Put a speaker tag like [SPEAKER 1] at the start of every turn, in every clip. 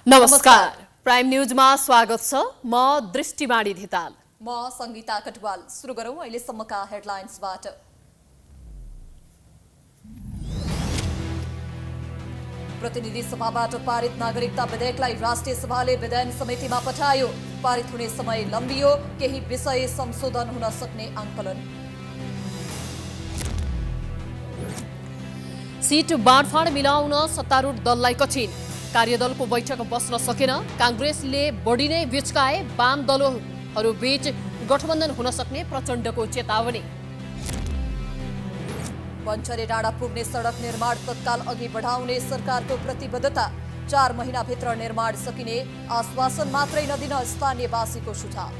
[SPEAKER 1] नमस्कार, प्राइम न्यूजमा स्वागत छ। म दृष्टिवाणी धिताल।
[SPEAKER 2] म संगीता कटवाल। सुरु गरौं अहिलेसम्मका हेडलाइन्सबाट। प्रतिनिधि सभाबाट पारित नागरिकता विधेयकलाई राष्ट्रिय सभाले विधान समितिमा पठायो। पारित हुने समय लम्बियो, केही विषय संशोधन हुन सक्ने आंकलन।
[SPEAKER 1] सीट बाँडफाँड मिलाउन सत्तारूढ दललाई कठिन। कार्यदलको बैठक बस्न सकेन। कांग्रेसले बढी नै बिचकाए। वाम दलहरू बीच गठबन्धन हुन सक्ने प्रचण्डको चेतावनी।
[SPEAKER 2] बन्चरे डाँडा पुग्ने सडक निर्माण तत्काल अघि बढाउने सरकारको प्रतिबद्धता। 4 महिनाभित्र निर्माण सकिने आश्वासन मात्रै नदिन स्थानीयवासीको सुझाव।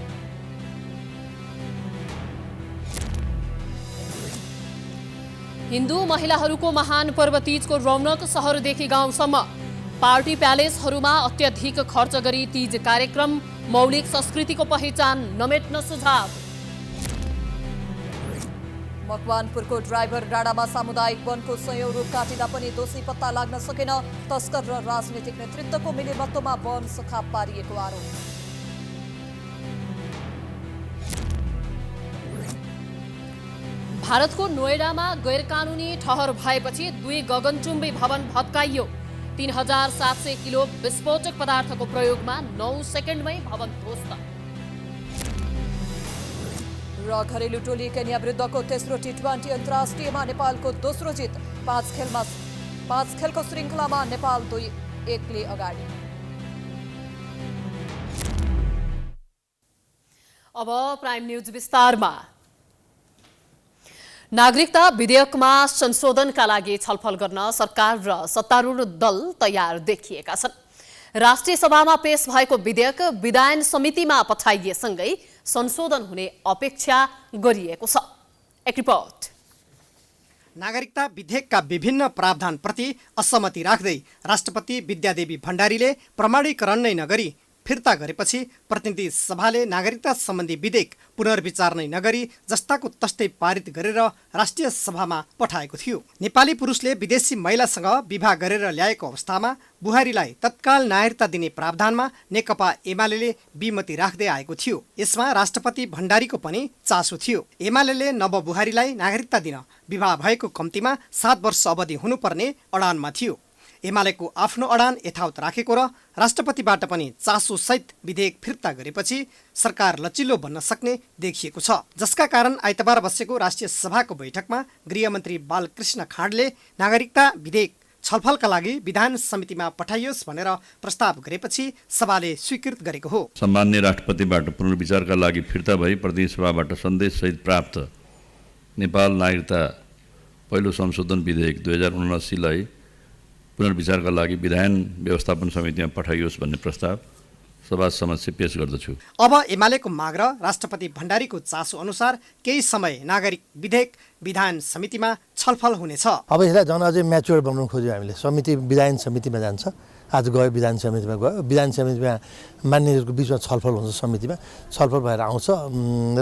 [SPEAKER 1] हिन्दू महिलाहरूको महान पर्व तीजको रौनक शहरदेखि गाउँसम्म। पार्टी प्यालेसहरूमा अत्यधिक खर्च गरी तीज कार्यक्रम। मौलिक संस्कृतिको पहिचान नमेट्न सुझाव।
[SPEAKER 2] मकवानपुरको ड्राइभर डाँडामा सामुदायिक वनको सयौं रुख काटिँदा पनि दोषी पत्ता लाग्न सकेन। तस्कर र राजनीतिक नेतृत्वको मिलेमत्तोमा वन सखा पारिएको आरोप।
[SPEAKER 1] भारतको नोएडामा गैरकानूनी ठहर भएपछि 2 गगनचुम्बी भवन भत्काइयो। 3700 किलो विस्फोटक पदार्थको प्रयोगमा 9 सेकेन्डमै भवन ध्वस्त।
[SPEAKER 2] र घरेलु टोली केन्या विरुद्धको तेस्रो टी20 अन्तर्राष्ट्रियमा नेपालको दोस्रो जित। 5 खेलको श्रृङ्खलामा नेपाल 2-1 अगाडि।
[SPEAKER 1] अब प्राइम न्यूज विस्तारमा। नागरिकता विधेयकमा संशोधनका लागि छलफल गर्न सरकार र सत्तारूढ दल तयार देखिएका छन्। राष्ट्रिय सभामा पेश भएको विधेयक विधान समितिमा पठाइएसँगै संशोधन हुने अपेक्षा गरिएको छ। एक रिपोर्ट।
[SPEAKER 3] नागरिकता विधेयकका विभिन्न प्रावधानप्रति असहमति राख्दै राष्ट्रपति विद्यादेवी भण्डारीले प्रमाणीकरण नै नगरी फिर्ता गरेपछि प्रतिनिधि सभाले नागरिकता सम्बन्धी विधेयक पुनर्विचार नै नगरी जस्ताको तस्तै पारित गरेर राष्ट्रिय सभामा पठाएको थियो। नेपाली पुरुषले विदेशी महिलासँग विवाह गरेर ल्याएको अवस्थामा बुहारीलाई तत्काल नागरिकता दिने प्रावधानमा नेकपा एमाले विमति राख्दै आएको थियो। यसमा राष्ट्रपति भण्डारीको पनि चासो थियो। एमाले नवबुहारीलाई नागरिकता दिन विवाह भएको कम्तीमा 7 वर्ष अवधि हुनुपर्ने अडानमा थियो। एमालेको आफ्नो अडान यथावत राखेको र राष्ट्रपतिबाट पनि चासो सहित विधेयक फिर्ता गरेपछि सरकार लचिलो बन्न सक्ने देखिएको छ। जसका कारण आइतबार बसेको राष्ट्रिय सभाको बैठकमा गृहमन्त्री बालकृष्ण खाँडले नागरिकता विधेयक छलफलका लागि विधान समितिमा पठाइयोस् भनेर प्रस्ताव गरेपछि सभाले स्वीकृत गरेको हो।
[SPEAKER 4] सम्माननीय राष्ट्रपतिबाट पुनर्विचारका लागि फिर्ता भई प्रतिनिधि सभाबाट सन्देश सहित प्राप्त नेपाल नागरिकता पहिलो संशोधन विधेयक 2079 लाई पुनर्विचारका लागि विधान व्यवस्थापन समितिमा पठाइयोस् भन्ने प्रस्ताव सभा समक्ष पेश गर्दछु।
[SPEAKER 3] अब एमालेको माग र राष्ट्रपति भण्डारीको चासो अनुसार केही समय नागरिक विधेयक विधान समितिमा छलफल हुनेछ।
[SPEAKER 5] अब यसलाई झन् अझै म्याच्योर बनाउन खोज्यो हामीले। समिति विधान समितिमा जान्छ। आज गयो विधान समितिमा गयो। विधान समितिमा मान्यहरूको बिचमा छलफल हुन्छ। समितिमा छलफल भएर आउँछ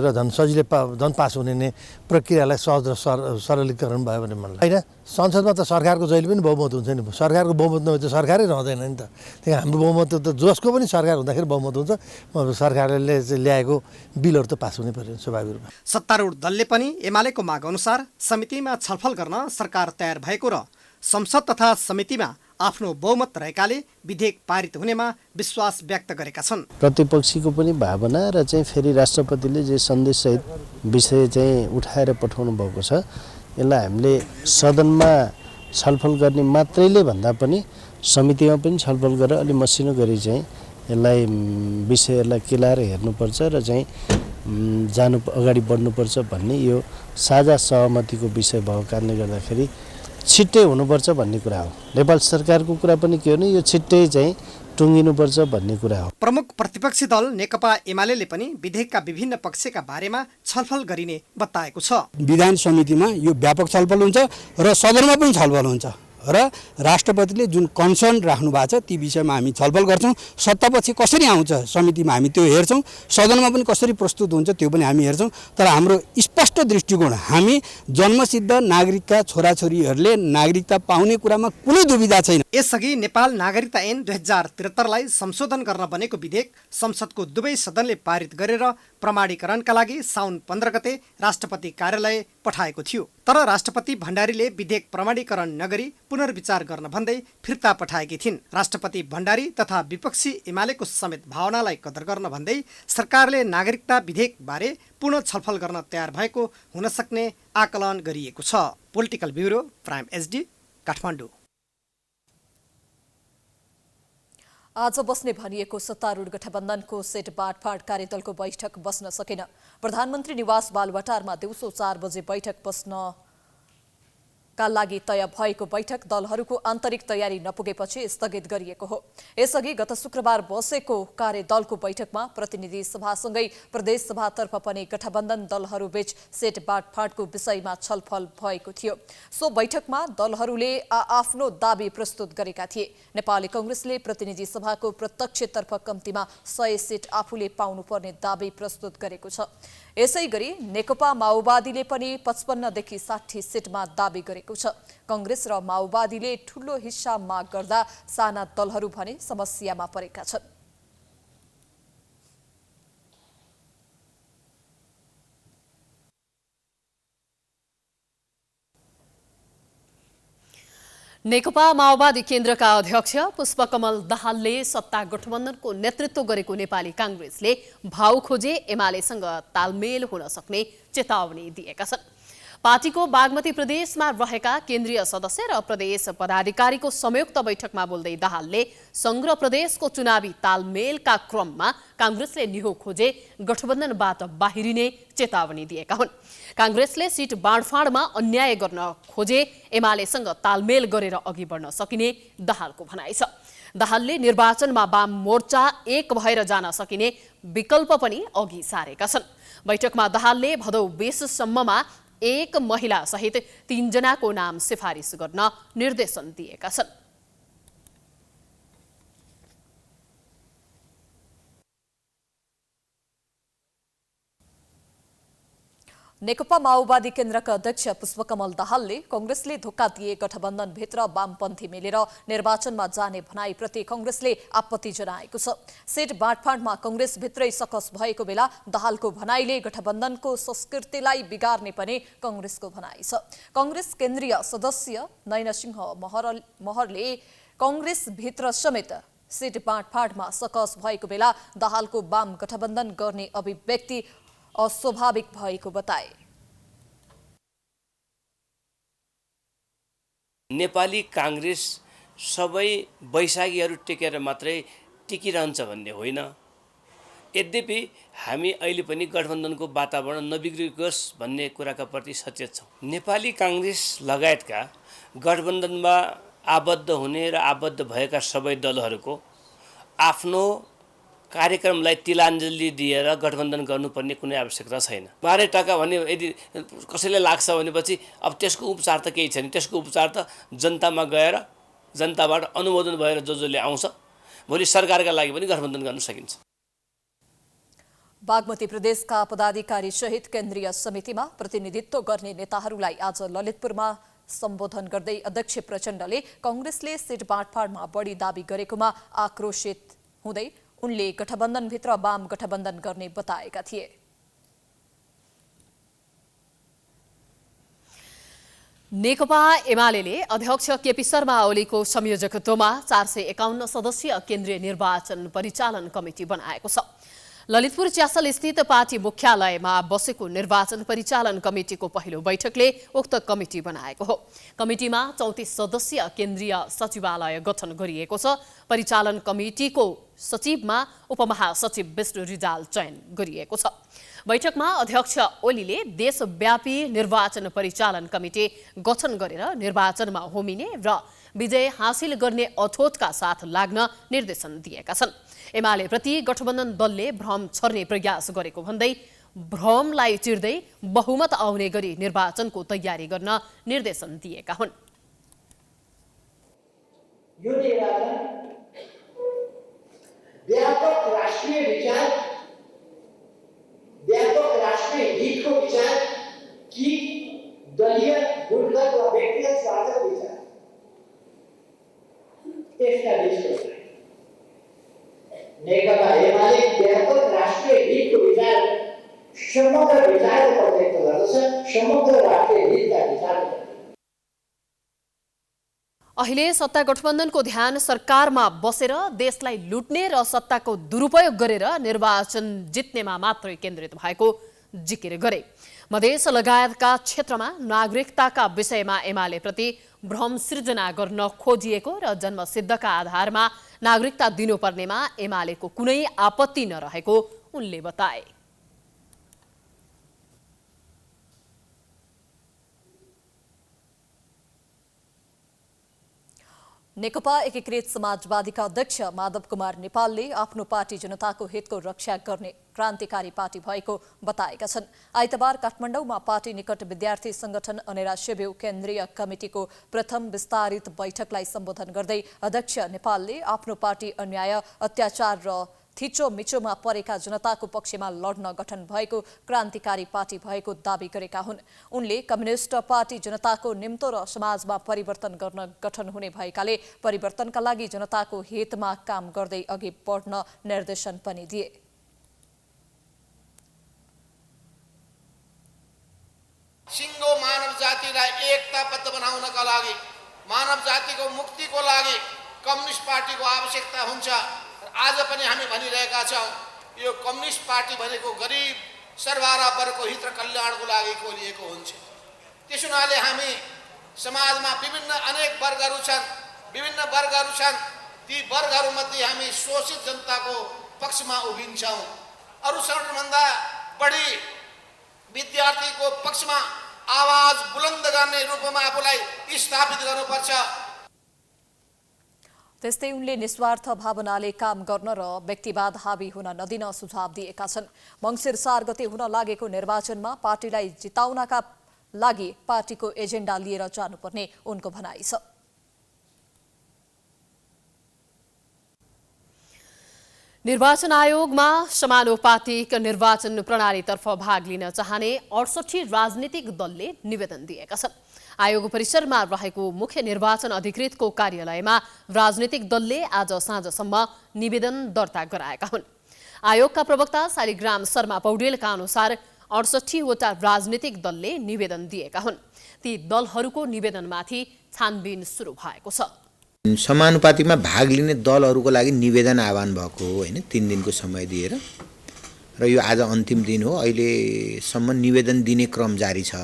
[SPEAKER 5] र झन् सजिलै झन् पास हुने नै प्रक्रियालाई सहज र सरलीकरण भयो भने मन लाग्छ। होइन, संसदमा त सरकारको जहिले पनि बहुमत हुन्छ नि। सरकारको बहुमत नभए त सरकारै रहँदैन नि त। त्यही हाम्रो बहुमत त जसको पनि सरकार हुँदाखेरि बहुमत हुन्छ। सरकारले ल्याएको बिलहरू त पास हुनै पर्यो स्वाभाविक रूपमा।
[SPEAKER 3] सत्तारूढ दलले पनि एमालेको माग अनुसार समितिमा छलफल गर्न सरकार तयार भएको र संसद तथा समितिमा आफ्नो बहुमत रहेकाले विधेयक पारित हुनेमा विश्वास व्यक्त गरेका छन्।
[SPEAKER 6] प्रतिपक्षीको पनि भावना र चाहिँ फेरि राष्ट्रपतिले जे सन्देशसहित विषय चाहिँ उठाएर पठाउनु भएको छ, यसलाई हामीले सदनमा छलफल गर्ने मात्रैले भन्दा पनि समितिमा पनि छलफल गरेर अलि मसिनो गरी चाहिँ यसलाई विषयलाई केलाएर हेर्नुपर्छ र चाहिँ अगाडि बढ्नुपर्छ भन्ने यो साझा सहमतिको विषय भएको कारणले गर्दाखेरि छिट्टै हुनुपर्छ भन्ने कुरा हो। नेपाल सरकारको कुरा पनि के हो नि, यो छिट्टै चाहिँ टुङ्गिनुपर्छ भन्ने कुरा हो।
[SPEAKER 3] प्रमुख प्रतिपक्षी दल नेकपा एमाले पनि विधेयकका विभिन्न पक्षका बारेमा छलफल गरिने बताएको छ।
[SPEAKER 7] विधान समितिमा यो व्यापक छलफल हुन्छ र सदनमा पनि छलफल हुन्छ। र राष्ट्रपतिले जुन कन्सर्न राख्नु भएको छ ती विषयमा हामी छलफल गर्छौँ। सत्तापछि कसरी आउँछ समितिमा हामी त्यो हेर्छौँ, सदनमा पनि कसरी प्रस्तुत हुन्छ त्यो पनि हामी हेर्छौँ। तर हाम्रो स्पष्ट दृष्टिकोण हामी जन्मसिद्ध नागरिकका छोराछोरीहरूले नागरिकता पाउने कुरामा कुनै दुविधा छैन।
[SPEAKER 3] यसअघि नेपाल नागरिकता ऐन 2073लाई संशोधन गर्न बनेको विधेयक संसदको दुवै सदनले पारित गरेर प्रमाणीकरणका लागि साउन 15 गते राष्ट्रपति कार्यालय पठाएको थियो। तर राष्ट्रपति भण्डारीले विधेयक प्रमाणीकरण नगरी पुनर्विचार गर्न भन्दै फिर्ता पठाएकी थिइन्। राष्ट्रपति भण्डारी तथा विपक्षी एमालेको समेत भावनालाई कदर गर्न भन्दै सरकारले नागरिकता विधेयक बारे पुनः छलफल गर्न तयार भएको हुन सक्ने आकलन गरिएको छ। Political bureau, prime HD, Kathmandu.
[SPEAKER 2] आज बस्ने भनिएको सत्तारूढ गठबन्धनको सेट बाँडफाँड कार्यदलको बैठक बस्न सकेन। प्रधानमन्त्री निवास बालुवाटारमा दिउँसो 4 बजे बैठक बस्नका लागि तय भएको बैठक दलहरूको आन्तरिक तयारी नपुगेपछि स्थगित गरिएको हो। यसअघि गत शुक्रबार बसेको कार्यदलको बैठकमा प्रतिनिधि सभासँगै प्रदेश सभातर्फ पनि गठबन्धन दलहरूबीच सेट बाँडफाँडको विषयमा छलफल भएको थियो। सो बैठकमा दलहरूले आफ्नो दाबी प्रस्तुत गरेका थिए। नेपाली कांग्रेसले प्रतिनिधि सभाको प्रत्यक्षतर्फ कम्तीमा 100 सिट आफूले पाउनुपर्ने दाबी प्रस्तुत गरेको छ। यसैगरी नेकपा माओवादीले पनि 55 देखि 60 सिटमा दाबी गरेको छ। कांग्रेस र माओवादीले ठूलो हिस्सा माग गर्दा साना दलहरू भने समस्यामा परेका छन्।
[SPEAKER 1] नेकपा माओवादी केन्द्रका अध्यक्ष पुष्पकमल दाहालले सत्ता गठबन्धनको नेतृत्व गरेको नेपाली कांग्रेसले भाउ खोजे एमालेसँग तालमेल हुन सक्ने चेतावनी दिएका छन्। पार्टीको बागमती प्रदेशमा रहेका केन्द्रीय सदस्य र प्रदेश पदाधिकारीको संयुक्त बैठकमा बोल्दै दाहालले संघ र प्रदेशको चुनावी तालमेलका क्रममा कांग्रेसले निहो खोजे गठबन्धनबाट बाहिरिने चेतावनी दिएका हुन्। कांग्रेसले सिट बाँडफाँडमा अन्याय गर्न खोजे एमालेसँग तालमेल गरेर अघि बढ्न सकिने दाहालको भनाइ छ। दाहालले निर्वाचनमा वाम मोर्चा एक भएर जान सकिने विकल्प पनि अघि सारेका छन्। बैठकमा दाहालले भदौ 20 सम्ममा एक महिला सहित 3 जनाको नाम सिफारिस गर्न निर्देशन दिएका छन्।
[SPEAKER 2] नेकपा माओवादी केन्द्रका अध्यक्ष पुष्पकमल दाहालले कांग्रेसले धोका दिए गठबन्धनभित्र वामपन्थी मिलेर निर्वाचनमा जाने भनाइप्रति कांग्रेसले आपत्ति जनाएको छ। सिट बाँडफाँडमा कांग्रेसभित्रै सकस भएको बेला दाहालको भनाइले गठबन्धनको संस्कृतिलाई बिगार्ने पनि कांग्रेसको भनाइ छ। कांग्रेस केन्द्रीय सदस्य नयनसिंह महरले कांग्रेसभित्र समेत सिट बाँडफाँडमा सकस भएको बेला दाहालको वाम गठबन्धन गर्ने अभिव्यक्ति अस्वाभाविक भएको बताए।
[SPEAKER 8] नेपाली कांग्रेस सबै वैशाखीहरू टेकेर मात्रै टिकिरहन्छ भन्ने होइन। यद्यपि हामी अहिले पनि गठबन्धनको वातावरण नबिग्रियोस् भन्ने कुराका प्रति सचेत छौँ। नेपाली कांग्रेस लगायतका गठबन्धनमा आबद्ध हुने र आबद्ध भएका सबै दलहरूको आफ्नो कार्यक्रमलाई तिलाञ्जली दिएर गठबन्धन गर्नुपर्ने कुनै आवश्यकता छैन। 12 टका भने यदि कसैलाई लाग्छ भनेपछि अब त्यसको उपचार त केही छैन। त्यसको उपचार त जनतामा गएर जनताबाट अनुमोदन भएर जसले आउँछ भोलि सरकारका लागि पनि गठबन्धन गर्न सकिन्छ।
[SPEAKER 2] बागमती प्रदेशका पदाधिकारी सहित केन्द्रीय समितिमा प्रतिनिधित्व गर्ने नेताहरूलाई आज ललितपुरमा सम्बोधन गर्दै अध्यक्ष प्रचण्डले कांग्रेसले सिट बाँडफाँडमा बढी दाबी गरेकोमा आक्रोशित हुँदै उनले गठबन्धनभित्र वाम गठबन्धन गर्ने बताएका थिए।
[SPEAKER 1] नेकपा एमालेले अध्यक्ष केपी शर्मा ओलीको संयोजकत्वमा 451 सदस्यीय केन्द्रीय निर्वाचन परिचालन कमिटी बनाएको छ। ललितपुर च्यासल स्थित पार्टी मुख्यालयमा बसेको निर्वाचन परिचालन कमिटीको पहिलो बैठकले उक्त कमिटी बनाएको हो। कमिटीमा 34 सदस्यीय केन्द्रीय सचिवालय गठन गरिएको छ। परिचालन कमिटीको सचिवमा उपमहासचिव विष्णु रिजाल चयन गरिएको छ। बैठकमा अध्यक्ष ओलीले देशव्यापी निर्वाचन परिचालन कमिटी गठन गरेर निर्वाचनमा होमिने र विजय हासिल गर्ने अठोटका साथ लाग्न निर्देशन दिएका छन्। एमाले प्रति गठबन्धन दलले भ्रम छर्ने प्रयास गरेको भन्दै भ्रमलाई चिर्दै बहुमत आउने गरी निर्वाचनको तयारी गर्न निर्देशन दिएका हुन्।
[SPEAKER 9] यो निर्वाचन व्यापक राष्ट्रिय विचार, व्यापक राष्ट्रिय हितको विचार कि दलीय गुटगत वा व्यक्तिगत स्वार्थको विचार, त्यसका बीचको नेकपा एमाले व्यापक राष्ट्रिय हितको विचार समग्र विचारको प्रतिनिधित्व गर्दछ, समग्र राष्ट्रिय हितका विचारको।
[SPEAKER 1] अहिले सत्ता गठबन्धनको ध्यान सरकारमा बसेर देशलाई लुट्ने र सत्ताको दुरुपयोग गरेर निर्वाचन जित्नेमा मात्रै केन्द्रित भएको जिकिर गरे। मधेस लगायतका क्षेत्रमा नागरिकताका विषयमा एमालेप्रति भ्रम सिर्जना गर्न खोजिएको र जन्मसिद्धका आधारमा नागरिकता दिनुपर्नेमा एमालेको कुनै आपत्ति नरहेको उनले बताए।
[SPEAKER 2] नेकपा एकीकृत समाजवादीका अध्यक्ष माधव कुमार नेपालले आफ्नो पार्टी जनताको हितको रक्षा गर्ने क्रान्तिकारी पार्टी भएको बताएका छन्। आइतबार काठमाडौँमा पार्टी निकट विद्यार्थी संगठन अनेरा सेब्यू केन्द्रीय कमिटिको प्रथम विस्तारित बैठकलाई सम्बोधन गर्दै अध्यक्ष नेपालले आफ्नो पार्टी अन्याय, अत्याचार र थिचोमिचोमा परेका जनताको पक्षमा लड्न गठन भएको क्रान्तिकारी पार्टी भएको दावी गरेका हुन्। उनले कम्युनिस्ट पार्टी जनताको निम्तो र समाजमा परिवर्तन गर्न गठन हुने भएकाले परिवर्तनका लागि जनताको हितमा काम गर्दै अघि बढ्न निर्देशन पनि दिए।
[SPEAKER 10] सिङ्गो मानव जातिलाई एकताबद्ध बनाउनका लागि, मानव जातिको मुक्तिको लागि कम्युनिस्ट पार्टीको आवश्यकता हुन्छ। आज पनि हामी भनिरहेका छौँ, यो कम्युनिस्ट पार्टी भनेको गरिब सर्वहारा वर्गको हित र कल्याणको लागि खोलिएको हुन्छ। त्यस हुनाले हामी समाजमा विभिन्न अनेक वर्गहरू छन्, विभिन्न वर्गहरू छन्, ती वर्गहरूमध्ये हामी शोषित जनताको पक्षमा उभिन्छौँ। अरू सबैभन्दा बढी विद्यार्थीको पक्षमा आवाज बुलन्द गर्ने रूपमा आफूलाई स्थापित गर्नुपर्छ।
[SPEAKER 2] त्यस्तै उनले निस्वार्थ भावनाले काम गर्न र व्यक्तिवाद हावी हुन नदिन सुझाव दिएका छन्। मङ्सिर 4 गते हुन लागेको निर्वाचनमा पार्टीलाई जिताउनका लागि पार्टीको एजेन्डा लिएर जानुपर्ने उनको भनाइ छ।
[SPEAKER 1] निर्वाचन आयोगमा समानुपातिक निर्वाचन प्रणालीतर्फ भाग लिन चाहने 68 राजनीतिक दलले निवेदन दिएका छन्। आयोग परिसरमा रहेको मुख्य निर्वाचन अधिकृतको कार्यालयमा राजनीतिक दलले आज साँझसम्म निवेदन दर्ता गराएका हुन्। आयोगका प्रवक्ता शालिग्राम शर्मा पौडेलका अनुसार 68 वटा राजनीतिक दलले निवेदन दिएका हुन्। ती दलहरूको निवेदनमाथि छानबिन सुरु भएको छ।
[SPEAKER 11] समानुपातिकमा भाग लिने दलहरूको लागि निवेदन आह्वान भएको हो हैन, 3 दिनको समय दिएर, र यो आज अन्तिम दिन हो। अहिलेसम्म निवेदन दिने क्रम जारी छ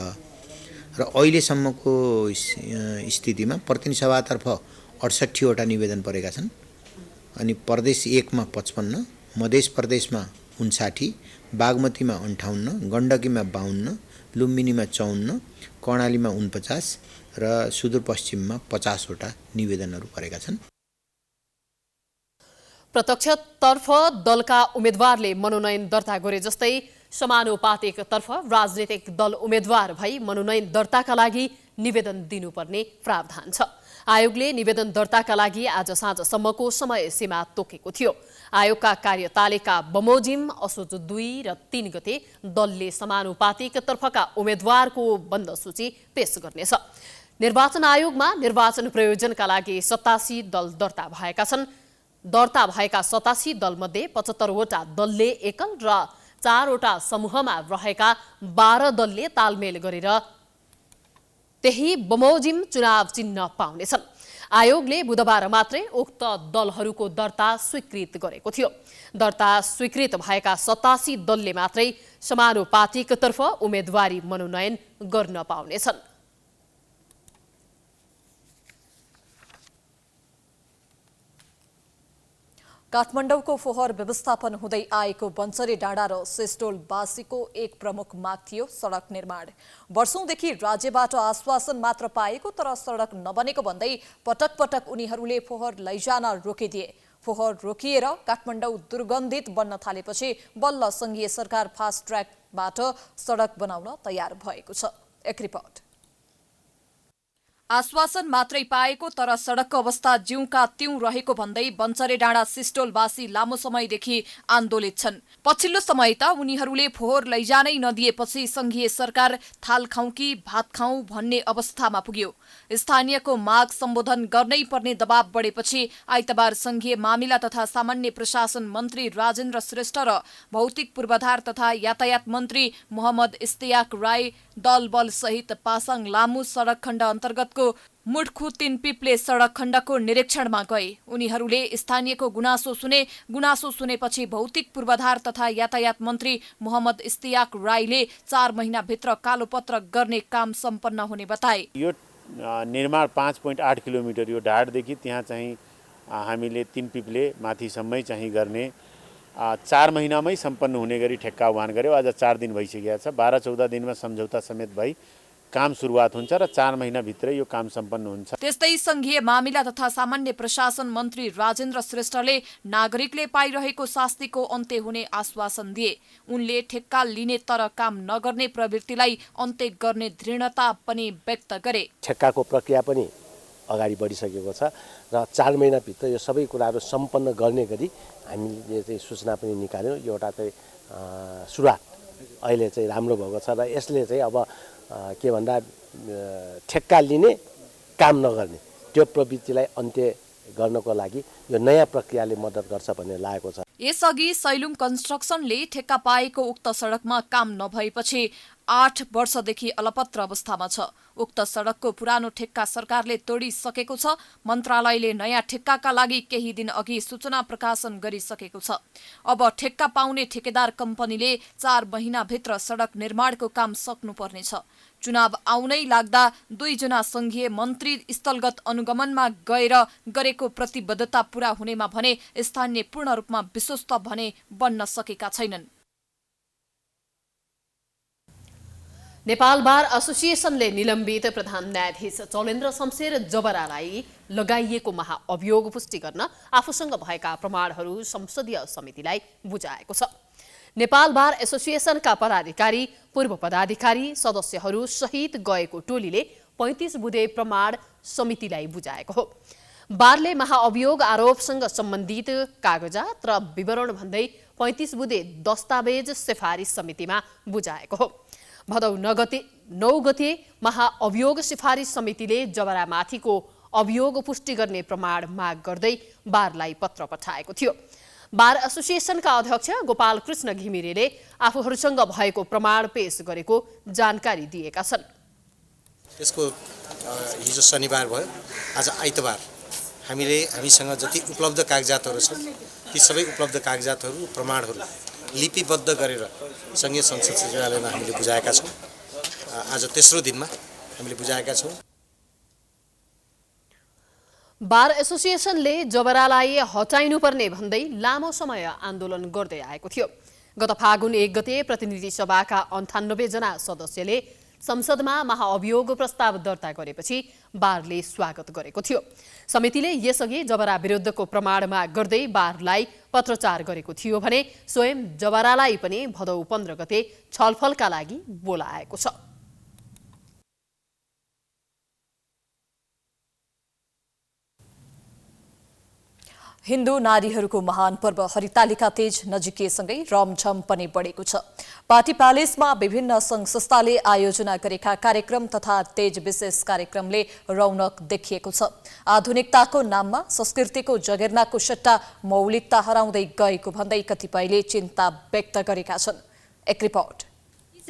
[SPEAKER 11] र अहिलेसम्मको स्थितिमा प्रतिनिधि सभातर्फ 68 वटा निवेदन परेका छन्। अनि प्रदेश 1 मा 55, मधेस प्रदेशमा 59, बागमतीमा 58, गण्डकीमा 52, लुम्बिनीमा 54, कर्णालीमा 49 र सुदूरपश्चिममा 50 वटा निवेदनहरू परेका छन्।
[SPEAKER 1] प्रत्यक्षतर्फ दलका उम्मेदवारले मनोनयन दर्ता गरे जस्तै समानुपातिकतर्फ राजनीतिक दल उम्मेदवार भई मनोनयन दर्ताका लागि निवेदन दिनुपर्ने प्रावधान छ। आयोगले निवेदन दर्ताका लागि आज साँझसम्मको समय सीमा तोकेको थियो। आयोगका कार्यतालिका बमोजिम असोज 2 र 3 गते दलले समानुपातिकतर्फका उम्मेदवारको बन्द सूची पेश गर्नेछ। निर्वाचन आयोगमा निर्वाचन प्रयोजनका लागि 87 दल दर्ता भएका छन्। दर्ता भएका 87 दलमध्ये 75 वटा दलले एकल र 4 वटा समूहमा रहेका 12 दलले तालमेल गरेर त्यही बमोजिम चुनाव चिन्ह पाउनेछन्। आयोगले बुधबार मात्रै उक्त दलहरूको दर्ता स्वीकृत गरेको थियो। दर्ता स्वीकृत भएका 87 दलले मात्रै समानुपातिकतर्फ उम्मेदवारी मनोनयन गर्न पाउनेछन्।
[SPEAKER 2] काठमाडौँको फोहोर व्यवस्थापन हुँदै आएको बन्सरे डाँडा र सेस्टोलवासीको एक प्रमुख माग थियो सडक निर्माण। वर्षौंदेखि राज्यबाट आश्वासन मात्र पाएको तर सडक नबनेको भन्दै पटक पटक उनीहरूले फोहोर लैजान रोकिदिए। फोहोर रोकिएर काठमाडौँ दुर्गन्धित बन्न थालेपछि बल्ल संघीय सरकार फास्ट ट्र्याकबाट सडक बनाउन तयार भएको छ। एक रिपोर्ट। आश्वासन मात्रै पाएको तर सडकको अवस्था जिउका त्यों रहेको भन्दै बन्चरे डाँडा सिस्टोलवासी लामो समयदेखि आन्दोलित छन्। पछिल्लो समय त उनीहरूले फोहोर लैजानै नदिएपछि संघीय सरकार थाल खाउँ कि भात खाउँ भन्ने अवस्थामा पुग्यो। स्थानीयको माग सम्बोधन गर्नै पर्ने दबाव बढेपछि आइतबार संघीय मामिला तथा सामान्य प्रशासन मन्त्री राजेन्द्र श्रेष्ठ र भौतिक पूर्वाधार तथा यातायात मन्त्री मोहम्मद इस्तियाक राई दलबल सहित पासाङ लामू सडक खण्ड अन्तर्गतको मुठखु 3 पिप्ले सडक खण्डको निरीक्षणमा गए। उनीहरूले स्थानीयको गुनासो सुनेपछि भौतिक पूर्वाधार तथा यातायात मन्त्री मोहम्मद इस्तियाक राईले 4 महिनाभित्र कालोपत्र गर्ने काम सम्पन्न हुने बताए।
[SPEAKER 12] यो निर्माण 5.8 किलोमिटर यो ढाडदेखि त्यहाँ चाहिँ हामीले 3 पिप्ले माथिसम्मै चाहिँ गर्ने 4 महिनामै सम्पन्न हुने गरी ठेक्का आह्वान गर्यो। आज 4 दिन भइसकेको छ। 12-14 दिनमा सम्झौता समेत भई काम सुरुवात हुन्छ र 4 महिनाभित्रै यो काम सम्पन्न हुन्छ।
[SPEAKER 2] त्यस्तै संघीय मामिला तथा सामान्य प्रशासन मन्त्री राजेन्द्र श्रेष्ठले नागरिकले पाइरहेको शास्तिको अन्त्य हुने आश्वासन दिए। उनले ठेक्का लिने तर काम नगर्ने प्रवृत्तिलाई अन्त्य गर्ने दृढता पनि व्यक्त गरे।
[SPEAKER 6] ठेक्काको प्रक्रिया पनि अगाडि बढिसकेको छ र 4 महिनाभित्र यो सबै कुराहरू सम्पन्न गर्ने गरी हामीले चाहिँ सूचना पनि निकाल्यौँ। यो एउटा चाहिँ सुरुवात अहिले चाहिँ राम्रो भएको छ र यसले चाहिँ अब के भन्दा ठेक्का लिने काम नगर्ने त्यो प्रवृत्तिलाई अन्त्य गर्नको लागि यो नयाँ प्रक्रियाले मद्दत गर्छ भन्ने लागेको छ।
[SPEAKER 2] यसअघि सैलुम कन्स्ट्रक्सनले ठेक्का पाएको उक्त सडकमा काम नभएपछि 8 वर्षदेखि अलपत्र अवस्थामा छ। उक्त सडकको पुरानो ठेक्का सरकारले तोडिसकेको छ। मन्त्रालयले नयाँ ठेक्काका लागि केही दिन अघि सूचना प्रकाशन गरिसकेको छ। अब ठेक्का पाउने ठेकेदार कम्पनीले 4 महिनाभित्र सडक निर्माणको काम सक्नुपर्नेछ। चुनाव आउनै लाग्दा 2 जना संघीय मन्त्री स्थलगत अनुगमनमा गएर गरेको प्रतिबद्धता पूरा हुनेमा भने स्थानीय पूर्ण रूपमा विश्वस्त भने बन्न सकेका छैनन्।
[SPEAKER 1] नेपाल बार एसोसिएसनले निलम्बित प्रधान न्यायाधीश चलेन्द्र शमशेर जबरालाई लगाइएको महाअभियोग पुष्टि गर्न आफूसँग भएका प्रमाणहरू संसदीय समितिलाई बुझाएको छ। नेपाल बार एसोसिएसनका पदाधिकारी, पूर्व पदाधिकारी, सदस्यहरू सहित गएको टोलीले 35 बुँदे प्रमाण समितिलाई बुझाएको हो। बारले महाअभियोग आरोपसँग सम्बन्धित कागजात र विवरण भन्दै 35 बुँदे दस्तावेज सिफारिस समितिमा बुझाएको हो। भदौ 9 गते महाअभियोग सिफारिस समितिले जबरामाथिको अभियोग पुष्टि गर्ने प्रमाण माग गर्दै बारलाई पत्र पठाएको थियो। बार एसोसिएसनका अध्यक्ष गोपाल कृष्ण घिमिरेले आफूहरूसँग भएको प्रमाण पेश गरेको जानकारी दिएका छन्।
[SPEAKER 13] यसको हिजो शनिबार भयो, आज आइतबार हामीसँग जति उपलब्ध कागजातहरू छन् ती सबै उपलब्ध कागजातहरू, प्रमाणहरू लिपिबद्ध गरेर संघीय संसद सचिवालयमा हामीले बुझाएका छौँ। आज तेस्रो दिनमा हामीले बुझाएका छौँ।
[SPEAKER 1] बार एसोसिएसनले जबरालाई हटाइनुपर्ने भन्दै लामो समय आन्दोलन गर्दै आएको थियो। गत फागुन 1 गते प्रतिनिधि सभाका 98 जना सदस्यले संसदमा महाअभियोग प्रस्ताव दर्ता गरेपछि बारले स्वागत गरेको थियो। समितिले यसअघि जबरा विरुद्धको प्रमाण माग गर्दै बारलाई पत्रचार गरेको थियो भने स्वयं जबरालाई पनि भदौ 15 गते छलफलका लागि बोलाएको छ।
[SPEAKER 2] हिन्दू नारीहरूको महान पर्व हरितालिका तीज नजिकिएसँगै रमझम पनि बढेको छ। पार्टी प्यालेसमा विभिन्न सङ्घ संस्थाले आयोजना गरेका कार्यक्रम तथा तीज विशेष कार्यक्रमले रौनक देखिएको छ। आधुनिकताको नाममा संस्कृतिको जगेर्नाको सट्टा मौलिकता हराउँदै गएको भन्दै कतिपयले चिन्ता व्यक्त गरेका छन्। एक रिपोर्ट।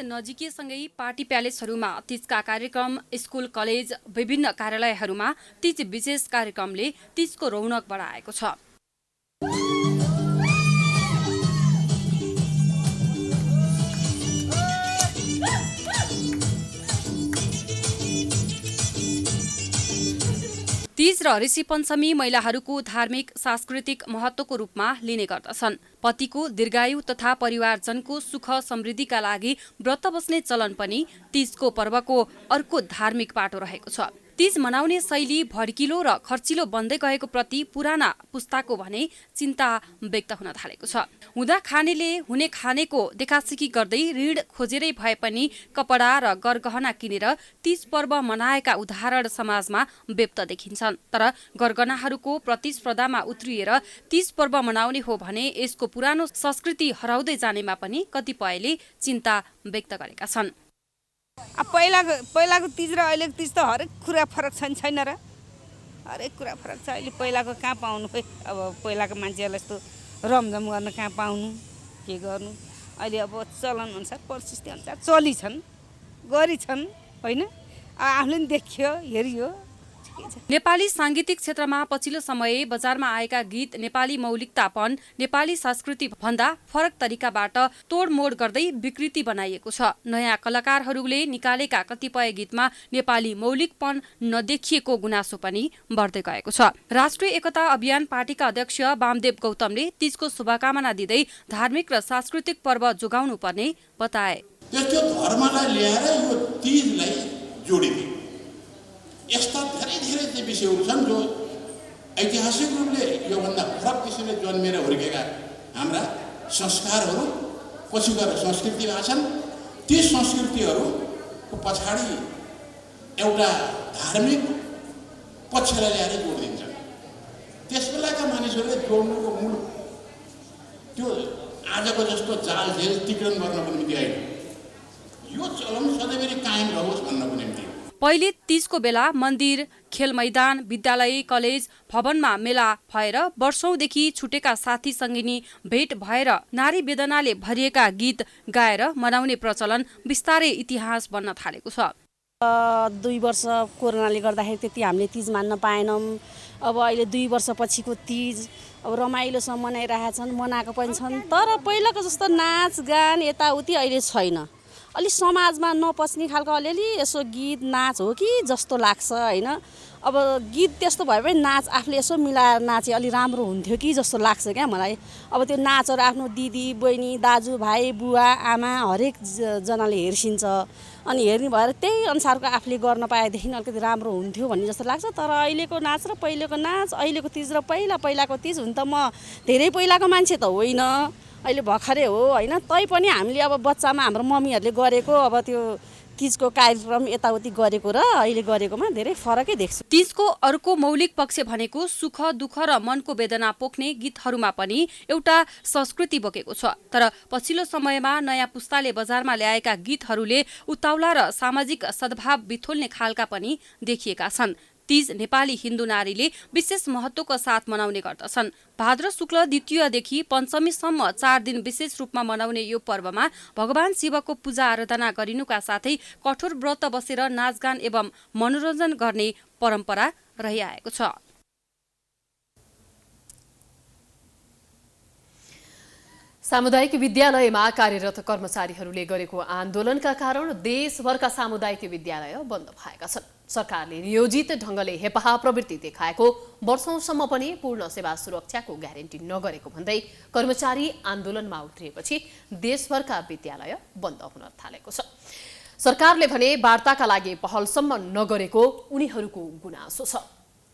[SPEAKER 14] नजिकैसँगै पार्टी प्यालेसहरूमा तीजका कार्यक्रम, स्कुल कलेज, विभिन्न कार्यालयहरूमा तीज विशेष कार्यक्रमले तीजको रौनक बढाएको छ। तीज र ऋषि पञ्चमी महिलाहरूको धार्मिक सांस्कृतिक महत्त्वको रूपमा लिने गर्दछन्। पतिको दीर्घायु तथा परिवारजनको सुख समृद्धिका लागि व्रत बस्ने चलन पनि तीजको पर्वको अर्को धार्मिक पाटो रहेको छ। तीज मनाउने शैली भड्किलो र खर्चिलो बन्दै गएको प्रति पुराना पुस्ताको भने चिन्ता व्यक्त हुन थालेको छ। हुँदा खानेले हुने खानेको देखासिकी गर्दै ऋण खोजेरै भए पनि कपडा र गरगहना किनेर तीज पर्व मनाएका उदाहरण समाजमा व्यक्त देखिन्छन्। तर गरगहनाहरूको प्रतिस्पर्धामा उत्रिएर तीज पर्व मनाउने हो भने यसको पुरानो संस्कृति हराउँदै जानेमा पनि कतिपयले चिन्ता व्यक्त गरेका छन्।
[SPEAKER 15] पहिलाको तीज र अहिलेको तीज त हरेक कुरा फरक छैन र? हरेक कुरा फरक छ। अहिले पहिलाको कहाँ पाउनु खोइ, अब पहिलाको मान्छेहरूलाई यस्तो रमझम गर्न कहाँ पाउनु, के गर्नु। अहिले अब चलन अनुसार परिस्थिति अनुसार चलिछन्, गरिछन् होइन, आफूले पनि देखियो हेरियो।
[SPEAKER 14] नेपाली साङ्गीतिक क्षेत्रमा पछिल्लो समय बजारमा आएका गीत नेपाली मौलिकतापन, नेपाली संस्कृति भन्दा फरक तरिकाबाट तोडमोड गर्दै विकृति बनाइएको छ। नयाँ कलाकारहरूले निकालेका कतिपय गीतमा नेपाली मौलिकपन नदेखिएको गुनासो पनि बढ्दै गएको छ। राष्ट्रिय एकता अभियान पार्टीका अध्यक्ष वामदेव गौतमले तीजको शुभकामना दिँदै धार्मिक र सांस्कृतिक पर्व जोगाउनु पर्ने बताए।
[SPEAKER 16] त्यस्तो धर्मलाई ल्याएर यो तीजलाई जोडिदियो। यस्ता धेरै चाहिँ विषयहरू छन् जो ऐतिहासिक रूपले योभन्दा फरक किसिमले जन्मेर हुर्केका हाम्रा संस्कारहरू पछि गएर संस्कृति भएका छन्। ती संस्कृतिहरूको पछाडि एउटा धार्मिक पक्षलाई ल्याएर जोडिदिन्छन्। त्यस बेलाका मानिसहरूले जोड्नुको मूल त्यो आजको जस्तो जालझेल तिक्रण गर्नको निम्ति होइन, यो चलन सधैँभरि कायम रहोस् भन्नको निम्ति।
[SPEAKER 14] पहिले तीजको बेला मन्दिर, खेल मैदान, विद्यालय, कलेज भवनमा मेला भएर वर्षौंदेखि छुटेका साथी सङ्गिनी भेट भएर नारी वेदनाले भरिएका गीत गाएर मनाउने प्रचलन बिस्तारै इतिहास बन्न थालेको छ।
[SPEAKER 17] 2 वर्ष कोरोनाले गर्दाखेरि त्यति हामीले तीज मान्न पाएनौँ। अब अहिले 2 वर्षपछिको तीज अब रमाइलोसँग मनाइरहेका छन्, मनाएको पनि छन्। तर पहिलाको जस्तो नाचगान यताउति अहिले छैन। अलिक समाजमा नपच्ने खालको अलिअलि यसो गीत नाच हो कि जस्तो लाग्छ होइन। अब गीत त्यस्तो भए पनि नाच आफूले यसो मिलाएर नाचे अलि राम्रो हुन्थ्यो कि जस्तो लाग्छ क्या मलाई। अब त्यो नाचहरू आफ्नो दिदी बहिनी दाजुभाइ बुवा आमा हरेक जनाले हेर्सिन्छ, अनि हेर्ने भएर त्यही अनुसारको आफूले गर्न पाएदेखि अलिकति राम्रो हुन्थ्यो भन्ने जस्तो लाग्छ। तर अहिलेको नाच र पहिलेको नाच, अहिलेको तीज र पहिलाको तीज, हुन त म धेरै पहिलाको मान्छे त होइन, अहिले भर्खरै हो होइन। तैपनि हामीले अब बच्चामा हाम्रो मम्मीहरूले गरेको अब त्यो तीजको कार्यक्रम यताउति गरेको र अहिले गरेकोमा धेरै फरकै देख्छु।
[SPEAKER 14] तीजको अर्को मौलिक पक्ष भनेको सुख दुःख र मनको वेदना पोख्ने गीतहरूमा पनि एउटा संस्कृति बोकेको छ। तर पछिल्लो समयमा नयाँ पुस्ताले बजारमा ल्याएका गीतहरूले उत्ताउला र सामाजिक सद्भाव बिथोल्ने खालका पनि देखिएका छन्। तीज नेपाली हिन्दू नारीले विशेष महत्त्वको साथ मनाउने गर्दछन्। भाद्र शुक्ल द्वितीयदेखि पञ्चमीसम्म 4 दिन विशेष रूपमा मनाउने यो पर्वमा भगवान शिवको पूजा आराधना गरिनुका साथै कठोर व्रत बसेर नाचगान एवं मनोरञ्जन गर्ने परम्परा रहिआएको छ।
[SPEAKER 1] सामुदायिक विद्यालयमा कार्यरत कर्मचारीहरूले गरेको आन्दोलनका कारण देशभरका सामुदायिक विद्यालय बन्द भएका छन्। सरकारले नियोजित ढङ्गले हेपाहा प्रवृत्ति देखाएको वर्षौंसम्म पनि पूर्ण सेवा सुरक्षाको ग्यारेन्टी नगरेको भन्दै कर्मचारी आन्दोलनमा उत्रिएपछि देशभरका विद्यालय बन्द हुन थालेको छ। सरकारले भने वार्ताका लागि पहलसम्म नगरेको उनीहरूको गुनासो छ।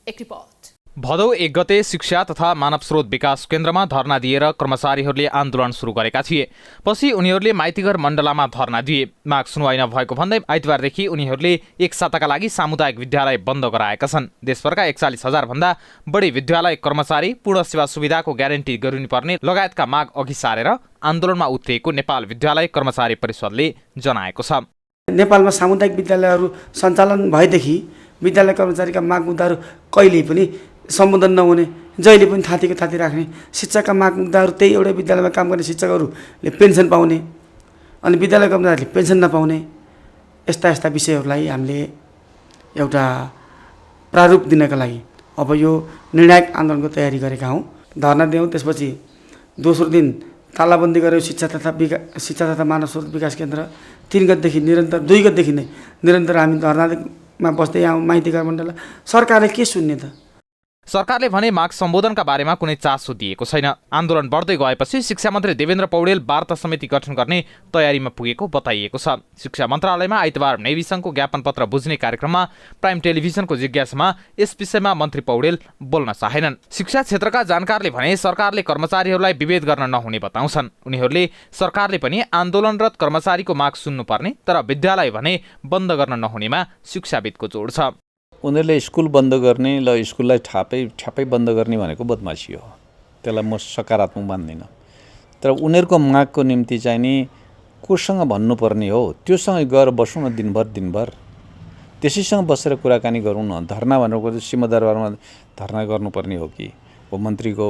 [SPEAKER 1] एक रिपोर्ट।
[SPEAKER 18] भदौ 1 गते शिक्षा तथा मानव स्रोत विकास केन्द्रमा धरना दिएर कर्मचारीहरूले आन्दोलन सुरु गरेका थिए। पछि उनीहरूले माइतीघर मण्डलामा धरना दिए। माग सुनवाई नभएको भन्दै आइतबारदेखि उनीहरूले 1 साताका लागि सामुदायिक विद्यालय बन्द गराएका छन्। देशभरका 41,000 भन्दा बढी विद्यालय कर्मचारी पूर्ण सेवा सुविधाको ग्यारेन्टी गरिनुपर्ने लगायतका माग अघि सारेर आन्दोलनमा उत्रिएको नेपाल विद्यालय कर्मचारी परिषदले जनाएको छ।
[SPEAKER 19] नेपालमा सामुदायिक विद्यालयहरू सञ्चालन भएदेखि विद्यालय कर्मचारीका माग मुद्दाहरू कहिल्यै पनि सम्बोधन नहुने, जहिले पनि थातीको थाती राख्ने, शिक्षकका माग मुद्दाहरू त्यही एउटा विद्यालयमा काम गर्ने शिक्षकहरूले पेन्सन पाउने अनि विद्यालय कर्मचारीहरूले पेन्सन नपाउने, यस्ता विषयहरूलाई हामीले एउटा प्रारूप दिनका लागि अब यो निर्णायक आन्दोलनको तयारी गरेका हौँ। धरना दियौँ, त्यसपछि दोस्रो दिन तालाबन्दी गर्यो शिक्षा तथा मानव स्रोत विकास केन्द्र। 3 गतेदेखि निरन्तर 2 गतेदेखि नै निरन्तर हामी धरनामा बस्दै आयौँ माइतीघर मण्डल। सरकारले के सुन्ने त?
[SPEAKER 18] सरकारले भने माग सम्बोधनका बारेमा कुनै चासो दिएको छैन। आन्दोलन बढ्दै गएपछि शिक्षा मन्त्री देवेन्द्र पौडेल वार्ता समिति गठन गर्ने तयारीमा पुगेको बताइएको छ। शिक्षा मन्त्रालयमा आइतबार नेविसङ्घको ज्ञापन पत्र बुझ्ने कार्यक्रममा प्राइम टेलिभिजनको जिज्ञासामा यस विषयमा मन्त्री पौडेल बोल्न चाहेनन्। शिक्षा क्षेत्रका जानकारले भने सरकारले कर्मचारीहरूलाई विभेद गर्न नहुने बताउँछन्। उनीहरूले सरकारले पनि आन्दोलनरत कर्मचारीको माग सुन्नुपर्ने तर विद्यालय भने बन्द गर्न नहुनेमा शिक्षाविदको जोड छ।
[SPEAKER 20] उनीहरूले स्कुल बन्द गर्ने ल स्कुललाई ठ्याप्पै बन्द गर्ने भनेको बदमासी हो। त्यसलाई म सकारात्मक मान्दिनँ। तर उनीहरूको मागको निम्ति चाहिँ नि कोसँग भन्नुपर्ने हो त्योसँग गएर बसौँ न दिनभर त्यसैसँग बसेर कुराकानी गरौँ न। धर्ना भनेको सिंहदरबारमा धर्ना गर्नुपर्ने हो कि मन्त्रीको